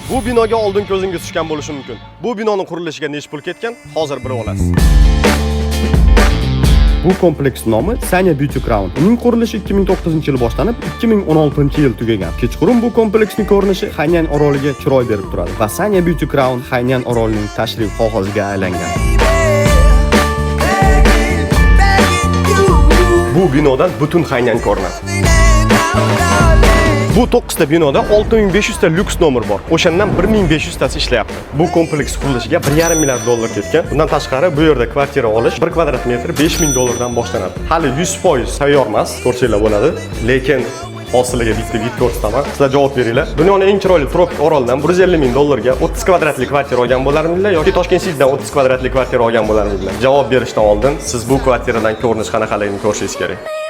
Bu binoga oldin ko'zingiz tushgan bo'lishi mumkin. Bu binoning qurilishiga nechta pul ketgan? Hozir bilib olasiz. Bu kompleks nomi Sanya Beauty Crown. Uning qurilishi 2009-yil boshlanib, 2016-yil tugagan. Kechqurun bu kompleksning ko'rinishi Hainan oroliga chiroy berib turadi va Sanya Beauty Crown Hainan orolining tashrif qog'oziga aylangan. Bu binodan butun Hainan ko'rinadi. Bu 9 ta binoda 6500 ta lyuks nomer bor. O'shandan 1500 tasi ishlayapti. Bu kompleks qurilishiga 1,5 milliard dollar ketgan. Bundan tashqari bu yerda kvartira olish 1 kvadrat metr 5000 dollardan boshlanadi. Hali 100% tayyor emas, ko'rsanglar bo'ladi. Lekin hosiliga bitta vid ko'rsataman. Sizlar javob beringlar. Dunyoning eng chiroyli tropik orolidan 150 ming dollarga 30 kvadratli kvartira olgan bo'larmidinglar yoki Toshkent Citydan 30 kvadratli kvartira olgan bo'larmidinglar? Javob berishdan oldin siz bu kvartiradan ko'rinish qanaqaligini ko'rishingiz kerak.